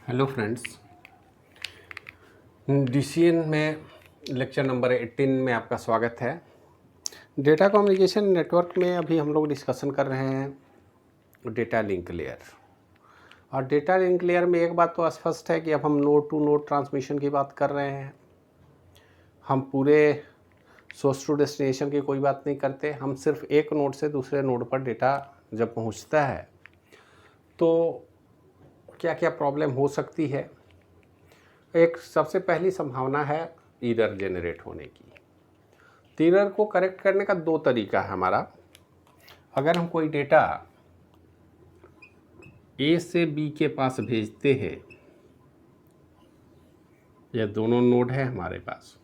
Hello friends, DCN में lecture number 18 में आपका स्वागत है। डेटा कम्युनिकेशन नेटवर्क में अभी हम लोग डिस्कशन कर रहे हैं डेटा लिंक लेयर। और डेटा लिंक लेयर में एक बात तो स्पष्ट है कि अब हम नोड टू नोड ट्रांसमिशन की बात कर रहे हैं। हम पूरे सोर्स टू डेस्टिनेशन की कोई बात नहीं करते। हम सिर्फ एक नोड से दूसरे नोड पर डेटा जब पहुंचता है तो क्या क्या प्रॉब्लम हो सकती है। एक सबसे पहली संभावना है एरर जनरेट होने की। तो एरर को करेक्ट करने का दो तरीका है हमारा। अगर हम कोई डेटा ए से बी के पास भेजते हैं, यह दोनों नोड है हमारे पास,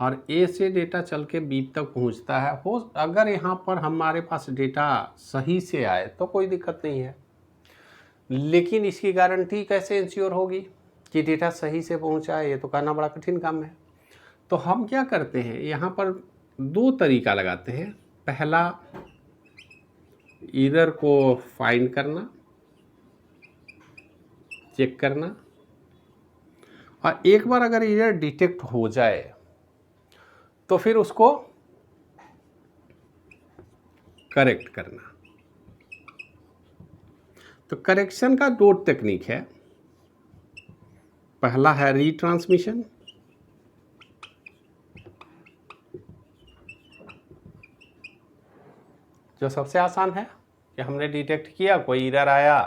और ए से डेटा चल के बी तक पहुंचता है, हो अगर यहाँ पर हमारे पास डेटा सही से आए तो कोई दिक्कत नहीं है। लेकिन इसकी गारंटी कैसे इंश्योर होगी कि डेटा सही से पहुंचा है? ये तो करना बड़ा कठिन काम है। तो हम क्या करते हैं, यहाँ पर दो तरीका लगाते हैं। पहला, एरर को फाइंड करना, चेक करना, और एक बार अगर एरर डिटेक्ट हो जाए तो फिर उसको करेक्ट करना। तो करेक्शन का दो टेक्निक है। पहला है रीट्रांसमिशन, जो सबसे आसान है कि हमने डिटेक्ट किया, कोई एरर आया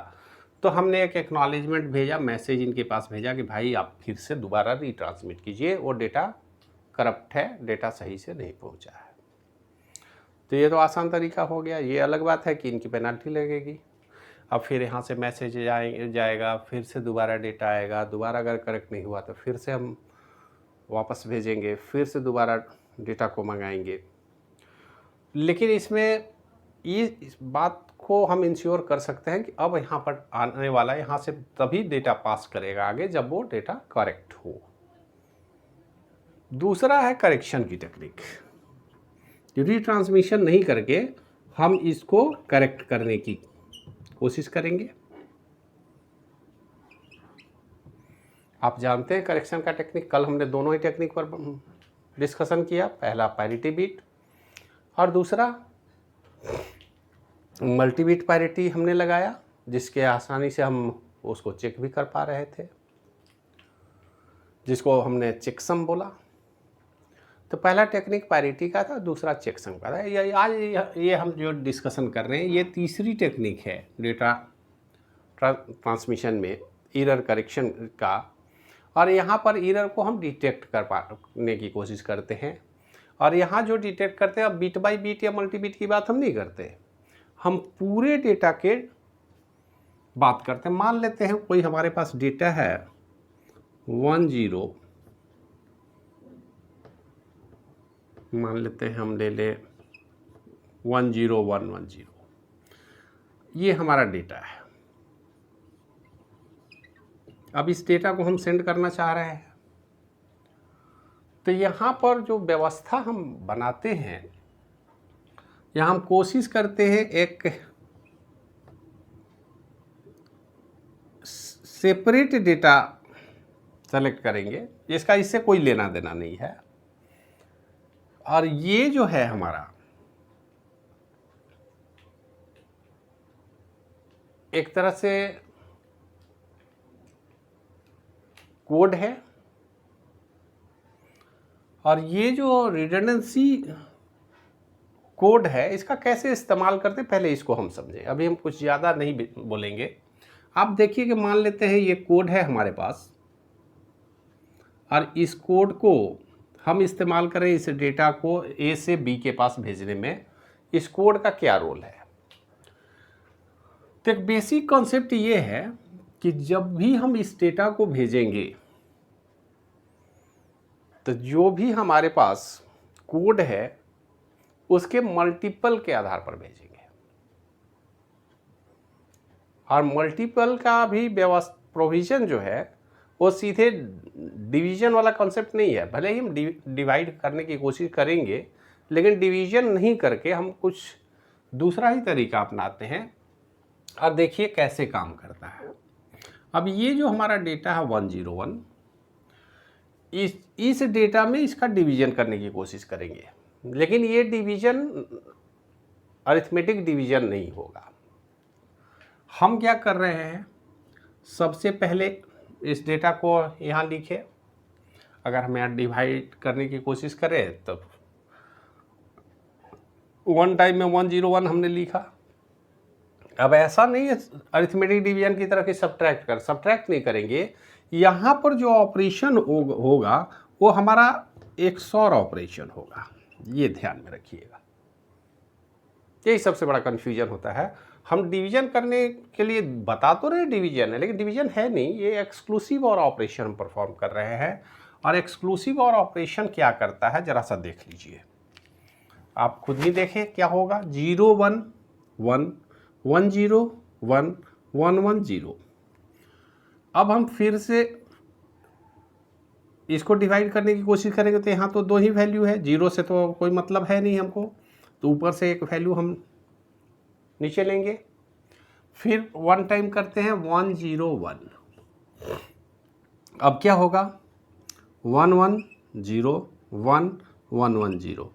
तो हमने एक एक्नॉलेजमेंट भेजा, मैसेज इनके पास भेजा कि भाई आप फिर से दोबारा रीट्रांसमिट कीजिए, वो डेटा करप्ट है, डेटा सही से नहीं पहुंचा है। तो ये तो आसान तरीका हो गया। ये अलग बात है कि इनकी पेनल्टी लगेगी। अब फिर यहाँ से मैसेज जाएगा, फिर से दोबारा डेटा आएगा, दोबारा अगर करेक्ट नहीं हुआ तो फिर से हम वापस भेजेंगे, फिर से दोबारा डेटा को मंगाएंगे। लेकिन इसमें इस बात को हम इंश्योर कर सकते हैं कि अब यहाँ पर आने वाला, यहाँ से तभी डेटा पास करेगा आगे जब वो डेटा करेक्ट हो। दूसरा है करेक्शन की टेक्निक। रीट्रांसमिशन नहीं करके हम इसको करेक्ट करने की कोशिश करेंगे। आप जानते हैं करेक्शन का टेक्निक, कल हमने दोनों ही टेक्निक पर डिस्कशन किया। पहला पैरिटी बीट और दूसरा मल्टी बीट पैरिटी हमने लगाया, जिसके आसानी से हम उसको चेक भी कर पा रहे थे, जिसको हमने चेकसम बोला। तो पहला टेक्निक पैरिटी का था, दूसरा चेकसम का था। आज ये हम जो डिस्कशन कर रहे हैं ये तीसरी टेक्निक है डेटा ट्रांसमिशन में एरर करेक्शन का। और यहाँ पर एरर को हम डिटेक्ट कर पाने की कोशिश करते हैं। और यहाँ जो डिटेक्ट करते हैं, अब बीट बाई बीट या मल्टी बीट की बात हम नहीं करते, हम पूरे डेटा के बात करते हैं। मान लेते हैं कोई हमारे पास डेटा है 10, मान लेते हैं हम ले लें 10110, ये हमारा डेटा है। अब इस डेटा को हम सेंड करना चाह रहे हैं, तो यहाँ पर जो व्यवस्था हम बनाते हैं, यहाँ हम कोशिश करते हैं एक सेपरेट डेटा सेलेक्ट करेंगे, इसका इससे कोई लेना देना नहीं है। और ये जो है हमारा एक तरह से कोड है, और ये जो रिडंडेंसी कोड है इसका कैसे इस्तेमाल करते हैं पहले इसको हम समझें। अभी हम कुछ ज़्यादा नहीं बोलेंगे। आप देखिए कि मान लेते हैं ये कोड है हमारे पास, और इस कोड को हम इस्तेमाल करें इस डेटा को ए से बी के पास भेजने में। इस कोड का क्या रोल है? तो एक बेसिक कॉन्सेप्ट ये है कि जब भी हम इस डेटा को भेजेंगे तो जो भी हमारे पास कोड है उसके मल्टीपल के आधार पर भेजेंगे। और मल्टीपल का भी व्यवस्था प्रोविज़न जो है वो सीधे डिवीज़न वाला कॉन्सेप्ट नहीं है। भले ही हम डिवाइड करने की कोशिश करेंगे, लेकिन डिवीज़न नहीं करके हम कुछ दूसरा ही तरीका अपनाते हैं। और देखिए कैसे काम करता है। अब ये जो हमारा डेटा है 101, इस डेटा में इसका डिवीजन करने की कोशिश करेंगे, लेकिन ये डिवीजन अरिथमेटिक डिवीजन नहीं होगा। हम क्या कर रहे हैं, सबसे पहले इस डेटा को यहाँ लिखे। अगर हम यहाँ डिवाइड करने की कोशिश करें तो वन टाइम में 101 हमने लिखा। अब ऐसा नहीं है अरिथमेटिक डिवीजन की तरह कि सब्ट्रैक्ट नहीं करेंगे। यहाँ पर जो ऑपरेशन होगा वो हमारा XOR ऑपरेशन होगा, ये ध्यान में रखिएगा। यही सबसे बड़ा कन्फ्यूजन होता है। हम डिवीजन करने के लिए बता तो रहे डिवीजन है, लेकिन डिवीजन है नहीं, ये एक्सक्लूसिव और ऑपरेशन परफॉर्म कर रहे हैं। और एक्सक्लूसिव और ऑपरेशन क्या करता है जरा सा देख लीजिए, आप खुद ही देखें क्या होगा। 0 1 1 1 0 1 1 1 0। अब हम फिर से इसको डिवाइड करने की कोशिश करेंगे तो यहाँ तो दो ही वैल्यू है, 0 से तो कोई मतलब है नहीं हमको, तो ऊपर से एक वैल्यू हम नीचे लेंगे। फिर 1 टाइम करते हैं 1 0 1। अब क्या होगा 1 1 0 1 1 1 0।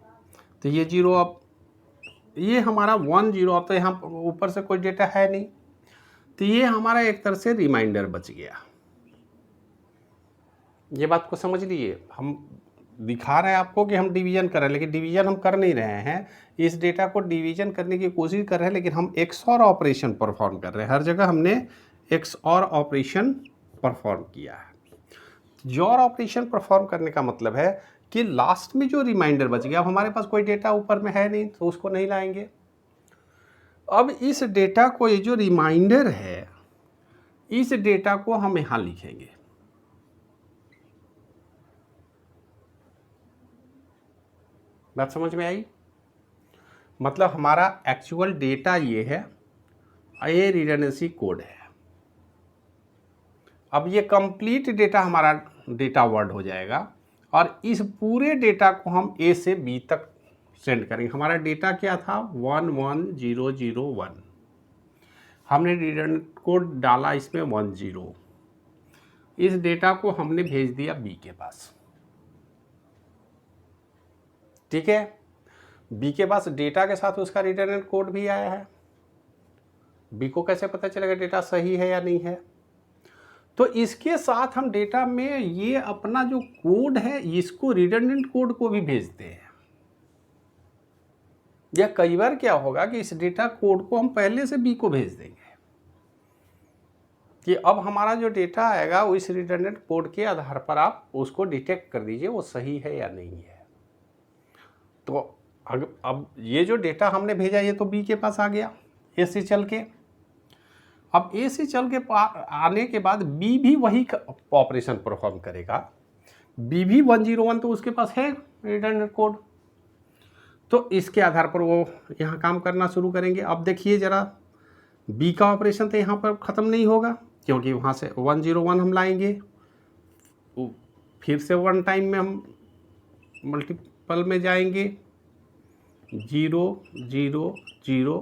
तो ये 0, अब ये हमारा 1 0, अब तो यहाँ ऊपर से कोई डेटा है नहीं, तो ये हमारा एक तरह से रिमाइंडर बच गया। ये बात को समझ लीजिए, हम दिखा रहे हैं आपको कि हम डिवीजन कर रहे हैं, लेकिन डिवीजन हम कर नहीं रहे हैं। इस डेटा को डिवीजन करने की कोशिश कर रहे हैं, लेकिन हम XOR ऑपरेशन परफॉर्म कर रहे हैं। हर जगह हमने XOR ऑपरेशन परफॉर्म किया है। XOR ऑपरेशन परफॉर्म करने का मतलब है कि लास्ट में जो रिमाइंडर बच गया, अब हमारे पास कोई डेटा ऊपर में है नहीं तो उसको नहीं लाएंगे। अब इस डेटा को, ये जो रिमाइंडर है, इस डेटा को हम यहाँ लिखेंगे। बात समझ में आई? मतलब हमारा एक्चुअल डेटा ये है, ये रिडंडेंसी कोड है। अब ये कंप्लीट डेटा हमारा डेटा वर्ड हो जाएगा और इस पूरे डेटा को हम A से B तक सेंड करेंगे। हमारा डेटा क्या था 1 1 0 0 1, हमने रिडंडेंट कोड डाला इसमें 1 0। इस डेटा को हमने भेज दिया B के पास, ठीक है। B के पास डेटा के साथ उसका रिटर्न कोड भी आया है। B को कैसे पता चलेगा डेटा सही है या नहीं है? तो इसके साथ हम डेटा में ये अपना जो कोड है इसको रिडंडेंट कोड को भी भेजते हैं। या कई बार क्या होगा कि इस डेटा कोड को हम पहले से B को भेज देंगे कि अब हमारा जो डेटा आएगा वो इस रिडंडेंट कोड के आधार पर आप उसको डिटेक्ट कर दीजिए वो सही है या नहीं है। तो अब ये जो डेटा हमने भेजा ये तो B के पास आ गया A से चल के। अब A से चल के आने के बाद B भी वही ऑपरेशन परफॉर्म करेगा। B भी 101 तो उसके पास है रिटर्न कोड, तो इसके आधार पर वो यहाँ काम करना शुरू करेंगे। अब देखिए ज़रा, B का ऑपरेशन तो यहाँ पर ख़त्म नहीं होगा क्योंकि वहाँ से 101 हम लाएंगे, फिर से 1 टाइम में हम मल्टीपल में जाएंगे 0 0 0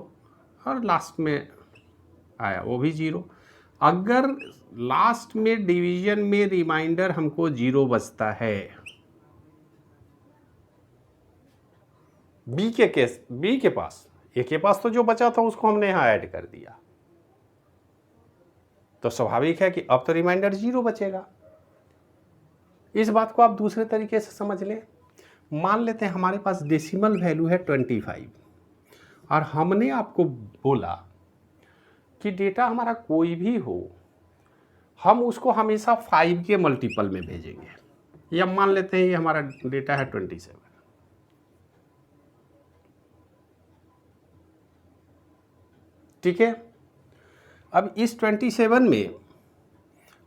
और लास्ट में आया वो भी 0। अगर लास्ट में डिवीजन में रिमाइंडर हमको 0 बचता है B के पास, A के पास तो जो बचा था उसको हमने यहाँ ऐड कर दिया, तो स्वाभाविक है कि अब तो रिमाइंडर 0 बचेगा। इस बात को आप दूसरे तरीके से समझ लें। मान लेते हैं हमारे पास डेसिमल वैल्यू है 25 और हमने आपको बोला कि डेटा हमारा कोई भी हो हम उसको हमेशा 5 के मल्टीपल में भेजेंगे। या मान लेते हैं ये हमारा डेटा है 27, ठीक है। अब इस 27 में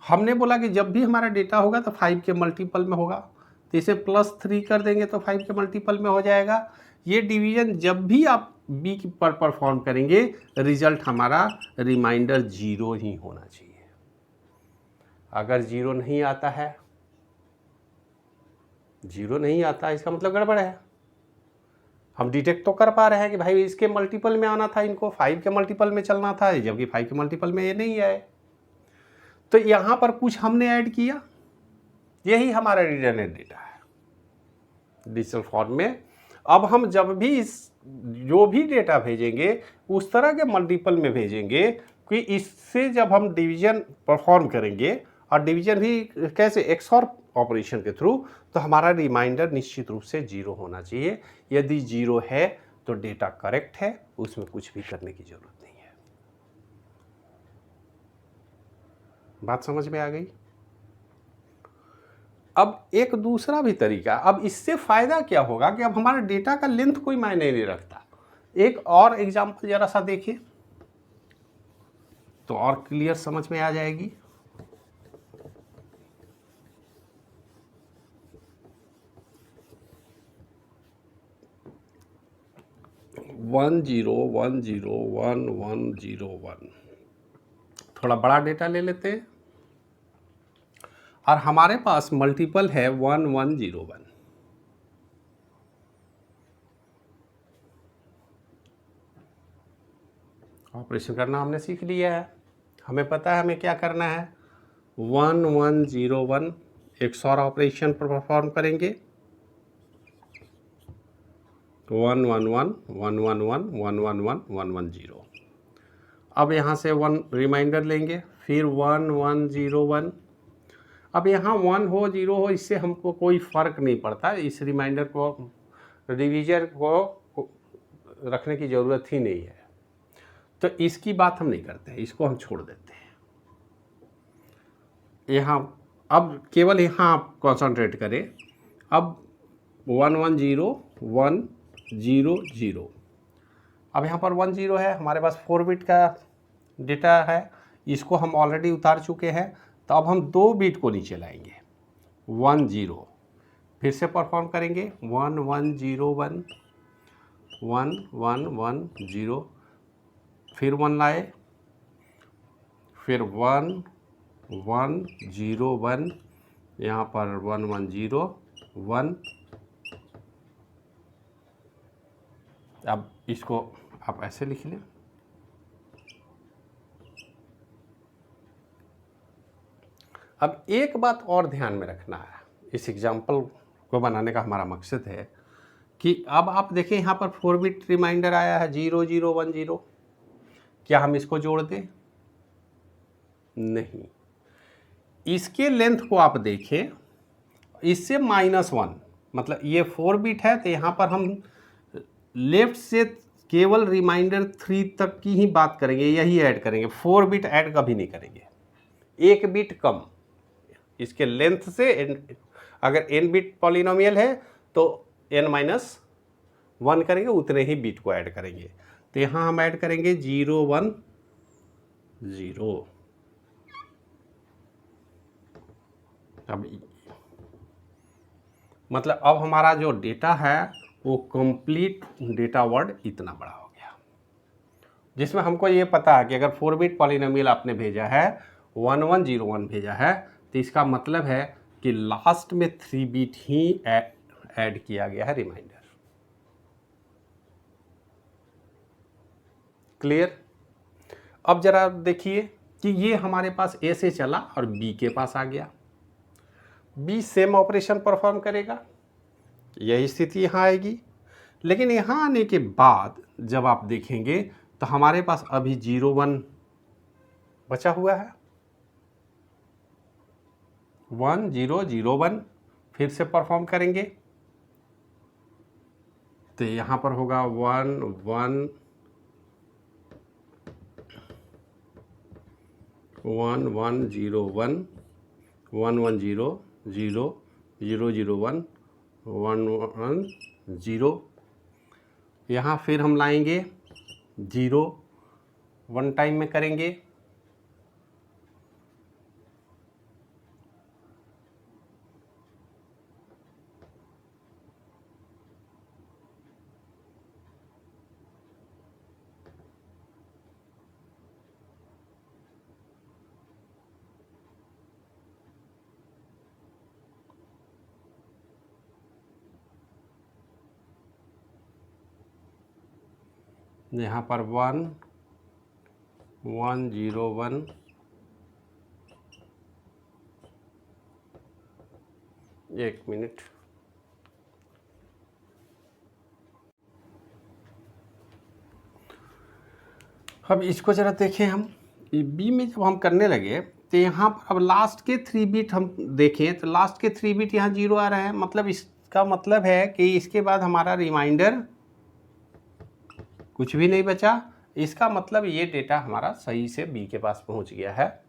हमने बोला कि जब भी हमारा डेटा होगा तो 5 के मल्टीपल में होगा, तो इसे +3 कर देंगे तो 5 के मल्टीपल में हो जाएगा। ये डिवीजन जब भी आप B पर परफॉर्म करेंगे रिजल्ट हमारा रिमाइंडर 0 ही होना चाहिए। अगर 0 नहीं आता है, 0 नहीं आता इसका मतलब गड़बड़ है। हम डिटेक्ट तो कर पा रहे हैं कि भाई इसके मल्टीपल में आना था, इनको 5 के मल्टीपल में चलना था, जबकि 5 के मल्टीपल में ये नहीं आए। तो यहाँ पर कुछ हमने ऐड किया, यही हमारा रिटर्न डेटा है डिजिटल फॉर्म में। अब हम जब भी इस जो भी डेटा भेजेंगे उस तरह के मल्टीपल में भेजेंगे कि इससे जब हम डिवीजन परफॉर्म करेंगे, और डिवीजन भी कैसे, एक्सऑर ऑपरेशन के थ्रू, तो हमारा रिमाइंडर निश्चित रूप से 0 होना चाहिए। यदि 0 है तो डेटा करेक्ट है, उसमें कुछ भी करने की जरूरत नहीं है। बात समझ में आ गई? अब एक दूसरा भी तरीका, अब इससे फायदा क्या होगा कि अब हमारा डेटा का लेंथ कोई मायने नहीं रखता। एक और एग्जांपल जरा सा देखिए तो और क्लियर समझ में आ जाएगी। One zero one zero one one zero one, थोड़ा बड़ा डेटा ले लेते हैं और हमारे पास मल्टीपल है 1101। ऑपरेशन करना हमने सीख लिया है, हमें पता है हमें क्या करना है। 1101 एक्सऑर ऑपरेशन पर परफॉर्म करेंगे, 111 111 111 110। अब यहाँ से 1 रिमाइंडर लेंगे, फिर 1101। अब यहाँ 1 हो 0 हो इससे हमको कोई फ़र्क नहीं पड़ता, इस रिमाइंडर को डिवीजन को रखने की ज़रूरत ही नहीं है, तो इसकी बात हम नहीं करते हैं, इसको हम छोड़ देते हैं। यहाँ अब केवल यहाँ आप कॉन्सेंट्रेट करें। अब 110100, अब यहाँ पर 10 है, हमारे पास 4 बिट का डेटा है, इसको हम ऑलरेडी उतार चुके हैं, तो अब हम 2 बिट को नीचे लाएंगे, 10 फिर से परफॉर्म करेंगे, 1101 1110, फिर 1 लाए, फिर 1101, यहाँ पर 1101। अब इसको आप ऐसे लिख लें। अब एक बात और ध्यान में रखना है, इस एग्जाम्पल को बनाने का हमारा मकसद है कि अब आप देखें यहाँ पर 4 बिट रिमाइंडर आया है 0010, क्या हम इसको जोड़ दें? नहीं, इसके लेंथ को आप देखें, इससे -1, मतलब ये 4 बिट है, तो यहाँ पर हम लेफ्ट से केवल रिमाइंडर 3 तक की ही बात करेंगे, यही ऐड करेंगे, 4 बिट ऐड कभी नहीं करेंगे, 1 बिट कम इसके लेंथ से। अगर n बिट पॉलिनोमियल है तो n-1 करेंगे, उतने ही बिट को ऐड करेंगे। तो यहाँ हम ऐड करेंगे 010। अब मतलब अब हमारा जो डेटा है वो कंप्लीट डेटा वर्ड इतना बड़ा हो गया, जिसमें हमको ये पता है कि अगर 4 बिट पॉलिनोमियल आपने भेजा है, 1101 भेजा है, तो इसका मतलब है कि लास्ट में 3 बिट ही ऐड किया गया है रिमाइंडर। क्लियर? अब जरा देखिए कि ये हमारे पास ए से चला और बी के पास आ गया, बी सेम ऑपरेशन परफॉर्म करेगा, यही स्थिति यहाँ आएगी। लेकिन यहाँ आने के बाद जब आप देखेंगे तो हमारे पास अभी 01 बचा हुआ है, 1001 फिर से परफॉर्म करेंगे, तो यहाँ पर होगा 1101 1101 110 001 110। यहाँ फिर हम लाएंगे 0 1 टाइम में करेंगे, यहाँ पर 1101 एक मिनट। अब इसको ज़रा देखें हम। बी में जब हम करने लगे तो यहाँ पर अब लास्ट के 3 बिट हम देखें तो लास्ट के 3 बिट यहाँ 0 आ रहा है। मतलब इसका मतलब है कि इसके बाद हमारा रिमाइंडर कुछ भी नहीं बचा। इसका मतलब ये डेटा हमारा सही से बी के पास पहुँच गया है।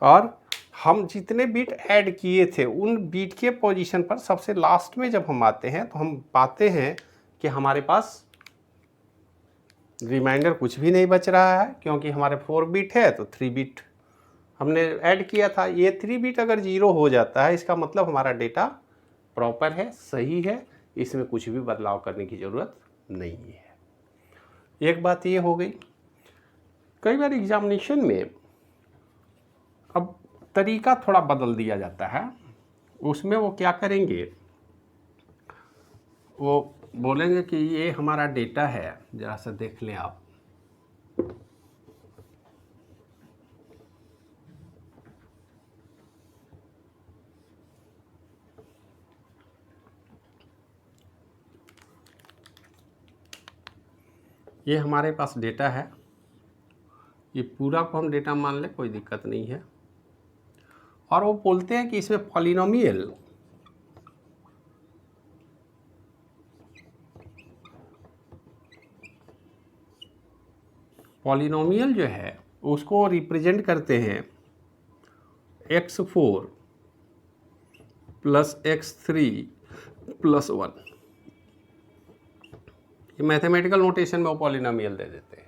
और हम जितने बिट ऐड किए थे उन बिट के पोजीशन पर सबसे लास्ट में जब हम आते हैं तो हम पाते हैं कि हमारे पास रिमाइंडर कुछ भी नहीं बच रहा है, क्योंकि हमारे 4 बिट है तो 3 बिट हमने ऐड किया था। ये 3 बिट अगर 0 हो जाता है इसका मतलब हमारा डेटा प्रॉपर है, सही है, इसमें कुछ भी बदलाव करने की ज़रूरत नहीं है। एक बात ये हो गई। कई बार एग्जामिनेशन में अब तरीका थोड़ा बदल दिया जाता है। उसमें वो क्या करेंगे, वो बोलेंगे कि ये हमारा डेटा है, ज़रा सा देख लें आप। ये हमारे पास डेटा है, ये पूरा को हम डेटा मान लें, कोई दिक्कत नहीं है। और वो बोलते हैं कि इसमें पॉलिनोमियल जो है उसको रिप्रेजेंट करते हैं x4 प्लस x3 प्लस 1। ये मैथमेटिकल नोटेशन में वो पॉलिनोमियल दे देते हैं।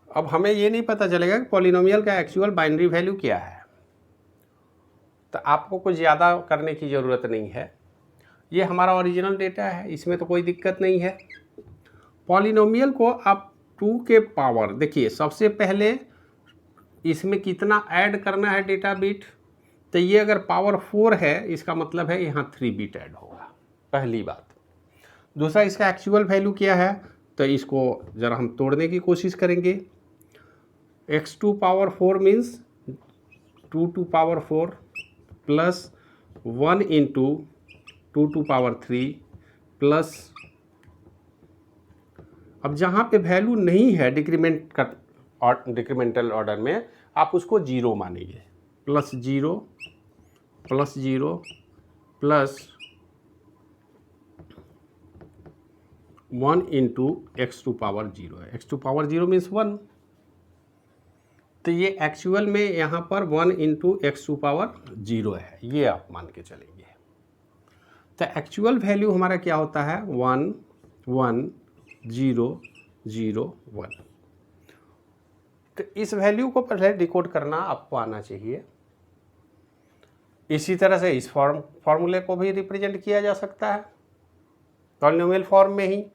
अब हमें ये नहीं पता चलेगा कि पॉलिनोमियल का एक्चुअल बाइनरी वैल्यू क्या है, तो आपको कुछ ज़्यादा करने की ज़रूरत नहीं है। ये हमारा ओरिजिनल डेटा है, इसमें तो कोई दिक्कत नहीं है। पॉलिनोमियल को आप 2 के पावर, देखिए सबसे पहले इसमें कितना ऐड करना है डेटा बिट, तो ये अगर पावर 4 है इसका मतलब है यहाँ 3 बिट ऐड होगा, पहली बात। दूसरा, इसका एक्चुअल वैल्यू क्या है, तो इसको ज़रा हम तोड़ने की कोशिश करेंगे। x2 power 4 means 2 to power 4 plus 1 into 2 to power 3 plus, अब जहाँ पे वैल्यू नहीं है डिक्रीमेंटल ऑर्डर में आप उसको 0 मानेंगे, plus 0 plus 0 plus 1 into x2 power 0 है। x2 पावर 0 मीन्स 1, तो ये एक्चुअल में यहाँ पर 1 इंटू x2 पावर 0 है, ये आप मान के चलेंगे। तो एक्चुअल वैल्यू हमारा क्या होता है, 1 1 0 0 1। तो इस वैल्यू को पहले डिकोड करना आपको आना चाहिए। इसी तरह से इस फॉर्मूले को भी रिप्रेजेंट किया जा सकता है पॉलिनोमियल फॉर्म में ही।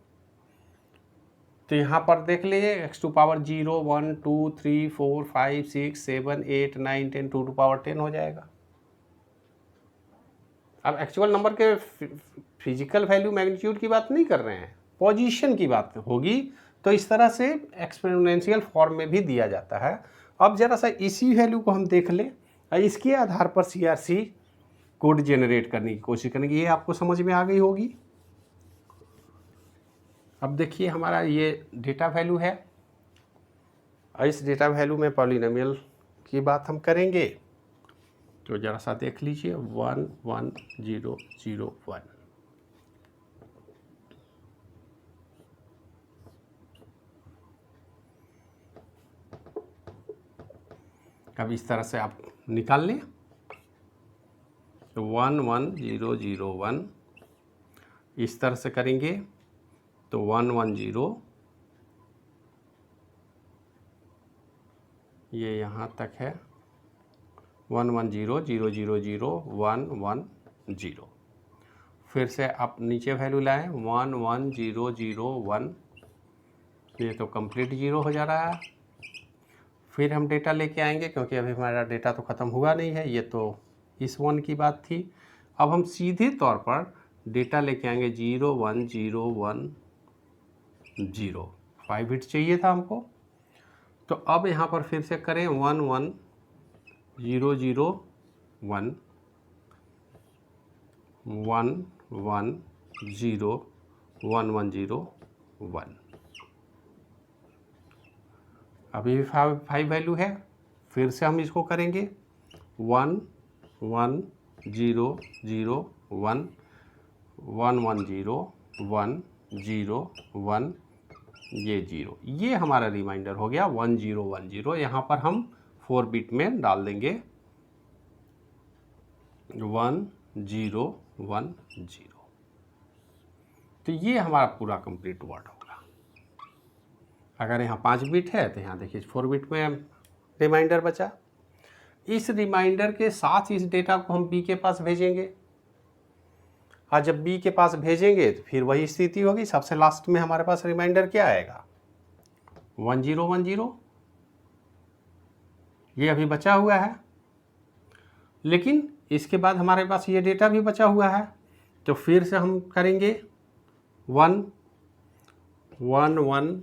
तो यहाँ पर देख लीजिए x2 पावर 0 1 2 3 4 5 6 7 8 9 10 2 टू पावर 10 हो जाएगा। अब एक्चुअल नंबर के फिजिकल वैल्यू मैग्नीट्यूड की बात नहीं कर रहे हैं, पोजीशन की बात होगी। तो इस तरह से एक्सपोनेंशियल फॉर्म में भी दिया जाता है। अब जरा सा इसी वैल्यू को हम देख लें, इसके आधार पर CRC कोड जनरेट करने की कोशिश करेंगे। ये आपको समझ में आ गई होगी। अब देखिए हमारा ये डेटा वैल्यू है, और इस डेटा वैल्यू में पॉलिनोमियल की बात हम करेंगे। तो जरा सा देख लीजिए 1 1 0 0 1। अब इस तरह से आप निकाल लें, तो 1 1 0 0 1 इस तरह से करेंगे तो 1 1 0, ये यहाँ तक है 1 1 0 0 0 0 1 1 0। फिर से आप नीचे वैल्यू लाएं 1 1 0 0 1, ये तो कंप्लीट 0 हो जा रहा है। फिर हम डेटा लेके आएंगे, क्योंकि अभी हमारा डेटा तो ख़त्म हुआ नहीं है, ये तो इस 1 की बात थी। अब हम सीधे तौर पर डेटा लेके आएंगे 0 1 0 1 0, 5 बिट चाहिए था हमको। तो अब यहाँ पर फिर से करें 1 1 0 0 1, 1 1 0 1 1 0 1। अभी भी 5 वैल्यू है, फिर से हम इसको करेंगे 1 1 0 0 1 1 1 0 1 0 1 ये 0, ये हमारा रिमाइंडर हो गया 1 0 1 0। यहाँ पर हम 4 बिट में डाल देंगे 1 0 1 0। तो ये हमारा पूरा कंप्लीट वर्ड होगा। अगर यहाँ 5 बिट है तो यहाँ देखिए 4 बिट में रिमाइंडर बचा। इस रिमाइंडर के साथ इस डेटा को हम बी के पास भेजेंगे, और जब बी के पास भेजेंगे तो फिर वही स्थिति होगी। सबसे लास्ट में हमारे पास रिमाइंडर क्या आएगा 1 0 1 0, ये अभी बचा हुआ है। लेकिन इसके बाद हमारे पास ये डेटा भी बचा हुआ है, तो फिर से हम करेंगे 1 1 1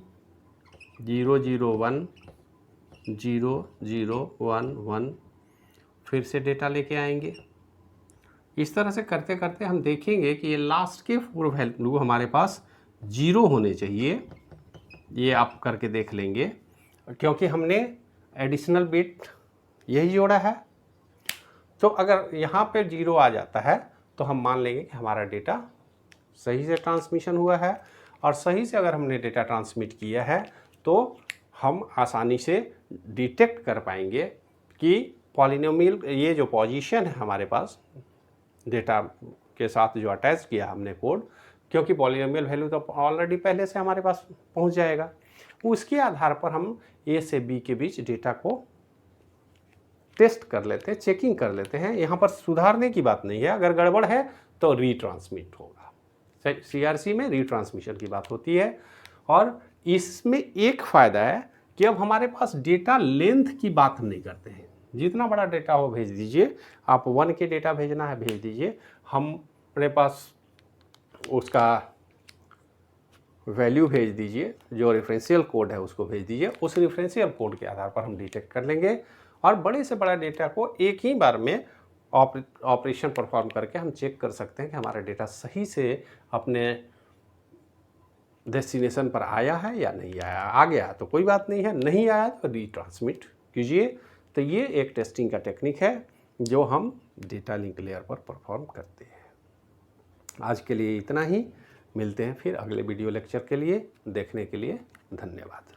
0 0 1 0 0 1 1, फिर से डेटा लेके आएंगे। इस तरह से करते करते हम देखेंगे कि ये लास्ट के 4 वैल्यू हमारे पास 0 होने चाहिए। ये आप करके देख लेंगे, क्योंकि हमने एडिशनल बिट यही जोड़ा है। तो अगर यहाँ पे 0 आ जाता है तो हम मान लेंगे कि हमारा डेटा सही से ट्रांसमिशन हुआ है। और सही से अगर हमने डेटा ट्रांसमिट किया है तो हम आसानी से डिटेक्ट कर पाएंगे कि पॉलिनोमियल ये जो पोजीशन है हमारे पास डेटा के साथ जो अटैच किया हमने कोड, क्योंकि पॉलिनोमियल वैल्यू तो ऑलरेडी पहले से हमारे पास पहुंच जाएगा, उसके आधार पर हम ए से बी के बीच डेटा को टेस्ट कर लेते हैं, चेकिंग कर लेते हैं। यहाँ पर सुधारने की बात नहीं है, अगर गड़बड़ है तो रीट्रांसमिट होगा। सीआरसी में रीट्रांसमिशन की बात होती है। और इसमें एक फ़ायदा है कि अब हमारे पास डेटा लेंथ की बात हम नहीं करते हैं। जितना बड़ा डेटा हो भेज दीजिए, आप 1 के डेटा भेजना है भेज दीजिए, हमारे पास उसका वैल्यू भेज दीजिए, जो रेफरेंशियल कोड है उसको भेज दीजिए। उस रेफरेंशियल कोड के आधार पर हम डिटेक्ट कर लेंगे और बड़े से बड़ा डेटा को एक ही बार में ऑपरेशन परफॉर्म करके हम चेक कर सकते हैं कि हमारा डेटा सही से अपने डेस्टिनेशन पर आया है या नहीं आया। आ गया तो कोई बात नहीं है, नहीं आया तो रीट्रांसमिट कीजिए। तो ये एक टेस्टिंग का टेक्निक है जो हम डेटा लिंक लेयर पर परफॉर्म करते हैं। आज के लिए इतना ही, मिलते हैं फिर अगले वीडियो लेक्चर के लिए। देखने के लिए धन्यवाद।